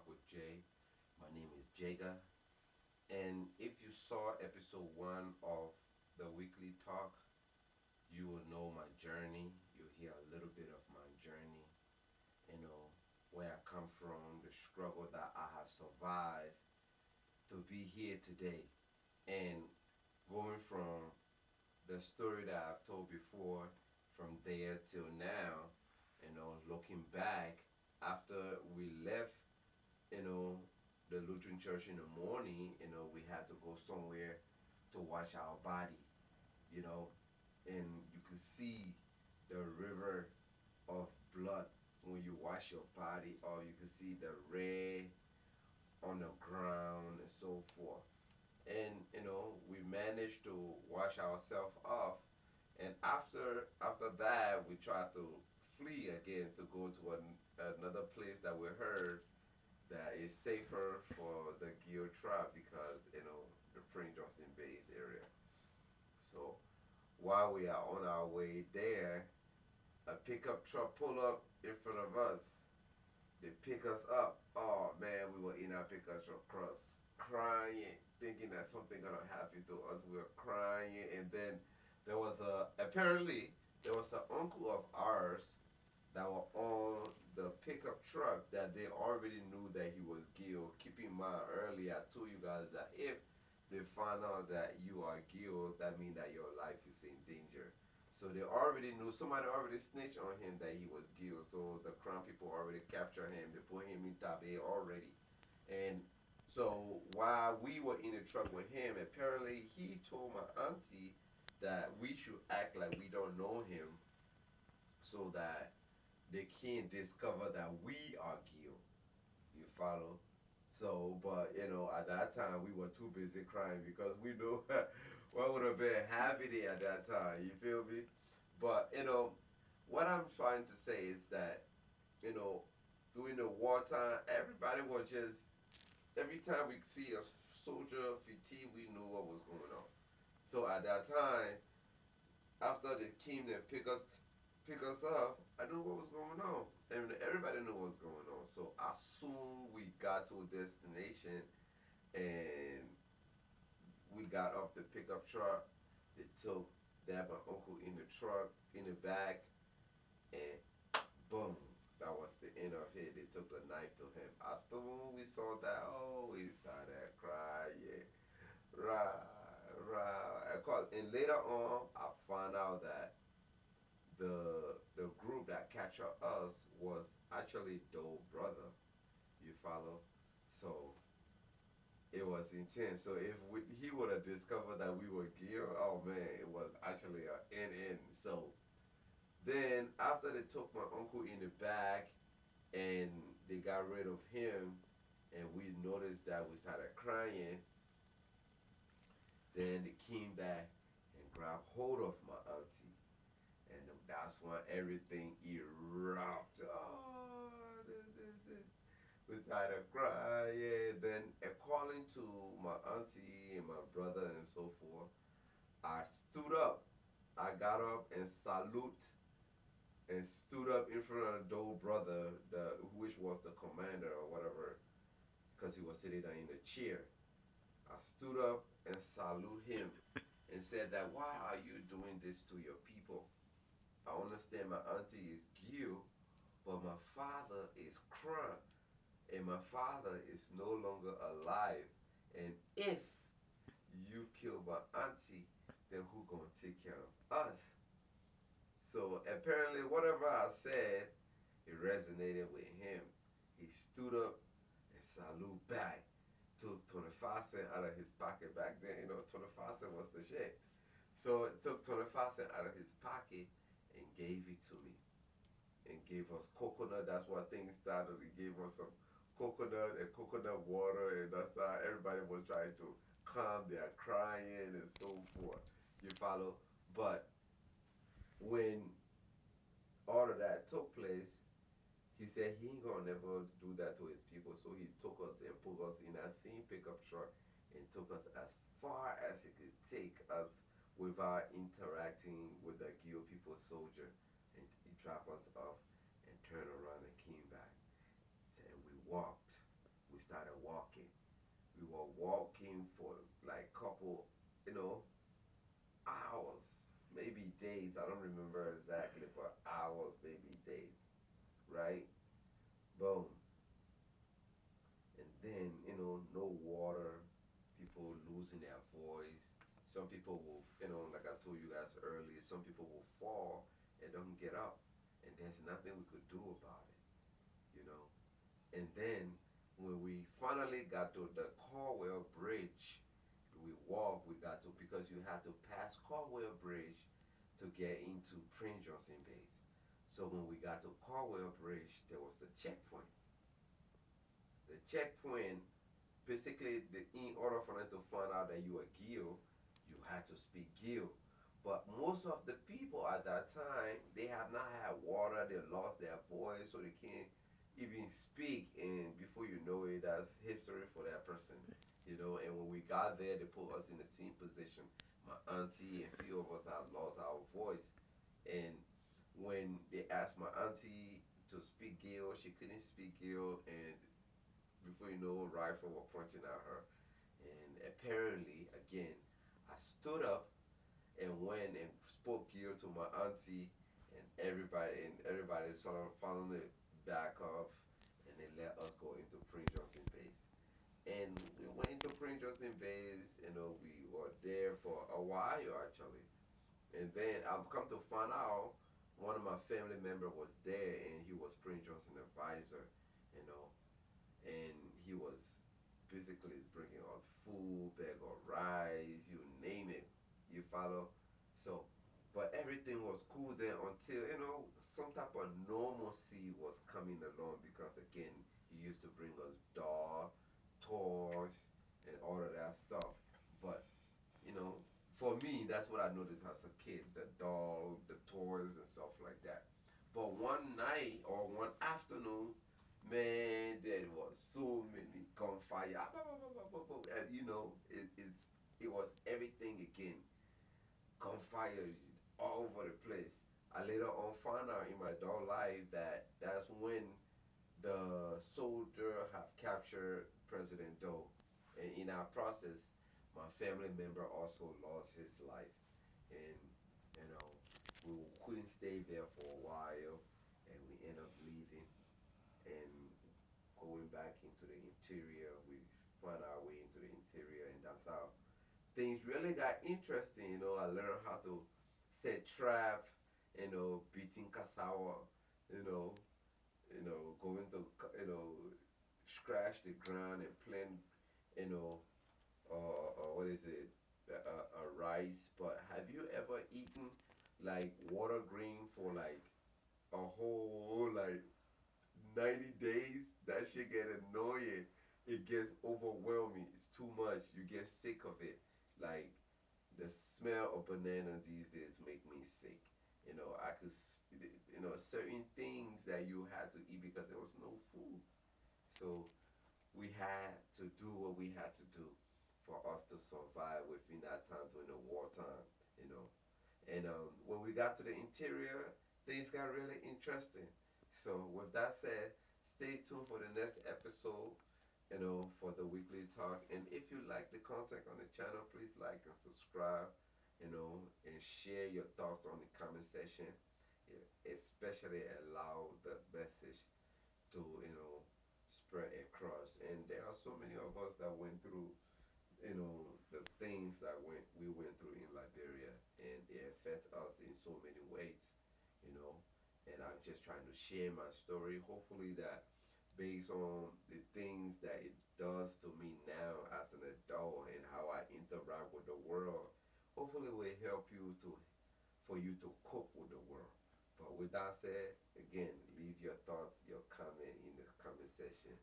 Talk with Jay. My name is Jaga. And if you saw episode one of the weekly talk, you will know my journey. You'll hear a little bit of my journey, you know, where I come from, the struggle that I have survived to be here today. And going from the story that I've told before, from there till now, looking back after we left you know, the Lutheran church in the morning, we had to go somewhere to wash our body, you know, and you could see the river of blood when you wash your body, or you could see the red on the ground and so forth. And we managed to wash ourselves off, and after that, we tried to flee again to go to another place that we heard that is safer for the Geo tribe because the Prince Johnson Base area. So while we are on our way there, a pickup truck pull up in front of us. They pick us up. Oh man, we were in our pickup truck cross crying, thinking that something gonna happen to us. We were crying, and then apparently there was an uncle of ours that were on the pickup truck that they already knew that he was Gil. Keep in mind, earlier I told you guys that if they find out that you are Gil, that means that your life is in danger. So they already knew, somebody already snitched on him that he was Gil. So the Crown people already captured him. They put him in top A already. And so while we were in the truck with him, apparently he told my auntie that we should act like we don't know him so that they can't discover that we are Gil. You follow? So, but at that time we were too busy crying because we knew what would have been happening at that time. You feel me? But what I'm trying to say is that you know, during the wartime, everybody was just every time we see a soldier fatigue, we knew what was going on. So at that time, after they came and pick us up, I knew what was going on. And everybody knew what was going on. So as soon we got to a destination and we got off the pickup truck, they took dad and uncle in the truck, in the back, and boom, that was the end of it. They took the knife to him. After when we saw that, oh, we started crying. Right, right. And later on, I found out that the group that captured us was actually Doe brother. You follow? So it was intense. So if he would have discovered that we were gear, oh man, it was actually a end. So then after they took my uncle in the back and they got rid of him, and we noticed that we started crying, then they came back and grabbed hold of my auntie. And that's when everything erupted. Oh, this. We started crying. Then, according to my auntie and my brother and so forth, I stood up. I got up and stood up in front of the old brother, which was the commander or whatever, because he was sitting there in the chair. I stood up and salute him and said that, why are you doing this to your people? I understand my auntie is Gil, but my father is Krun, and my father is no longer alive. And if you kill my auntie, then who gonna take care of us? So apparently, whatever I said, it resonated with him. He stood up and salute back. Took 25 cents out of his pocket back then. 25 cents was the shit. So it took 25 cents out of his pocket and gave it to me. And gave us coconut. That's why things started. He gave us some coconut and coconut water. And that's how everybody was trying to calm their crying and so forth. You follow? But when all of that took place, he said he ain't gonna never do that to his people. So he took us and put us in that same pickup truck and took us as far as he could take us without interacting with the Gil people soldier. And he dropped us off and turned around and came back. And we walked started walking. We were walking for like couple, you know, hours, maybe days. I don't remember exactly, but hours, maybe days, right? Boom. And then, no water, people losing their voice. Some people will, like I told you guys earlier, some people will fall and don't get up. And there's nothing we could do about it, you know. And then when we finally got to the Caldwell Bridge, we walked, we got to, because you had to pass Caldwell Bridge to get into Prince Johnson Base. So when we got to Caldwell Bridge, there was the checkpoint. The checkpoint, basically, in order for them to find out that you were Gil, you had to speak Gil. But most of the people at that time, they have not had water, they lost their voice, so they can't even speak. And before you know it, that's history for that person. And when we got there, they put us in the same position. My auntie and a few of us had lost our voice. And when they asked my auntie to speak Gil, she couldn't speak Gil. And before you know, rifle were pointing at her. And apparently, again, I stood up and went and spoke Gil to my auntie, and everybody sort of followed it back off, and they let us go into Prince Johnson Base. And we went into Prince Johnson Base. We were there for a while actually. And then I've come to find out one of my family member was there, and he was Prince Johnson advisor. You know, and he was basically bringing us food, bag of rice, you name it, you follow. So, but everything was cool then until some type of normalcy was coming along because again he used to bring us doll, toys, and all of that stuff. But you know, for me, that's what I noticed as a kid: the doll, the toys, and stuff like that. But one night or one afternoon, man, there was so many gunfire, and it was everything again, gunfire all over the place. I later on found out in my adult life that that's when the soldier have captured President Doe, and in our process, my family member also lost his life, and you know we couldn't stay there for a while, and we end up leaving and going back into the interior. We found our way into the interior, and that's how things really got interesting. I learned how to set trap, beating cassava, you know, going to, scratch the ground and plant, you know, what is it, rice. But have you ever eaten like water green for like a whole like 90 days? That shit get annoying. It gets overwhelming. It's too much. You get sick of it. Like the smell of banana these days make me sick. Certain things that you had to eat because there was no food. So we had to do what we had to do for us to survive within that time during the wartime, you know. And when we got to the interior, things got really interesting. So with that said, stay tuned for the next episode, for the weekly talk. And if you like the content on the channel, please like and subscribe, and share your thoughts on the comment section. Especially allow the message to, spread across. And there are so many of us that went through, the things that we went through in Liberia, and it affects us in so many ways, you know. And I'm just trying to share my story. Hopefully that based on the things that it does to me now as an adult and how I interact with the world, hopefully will help you to for you to cope with the world. But with that said, again, leave your thoughts, your comment in the comment section.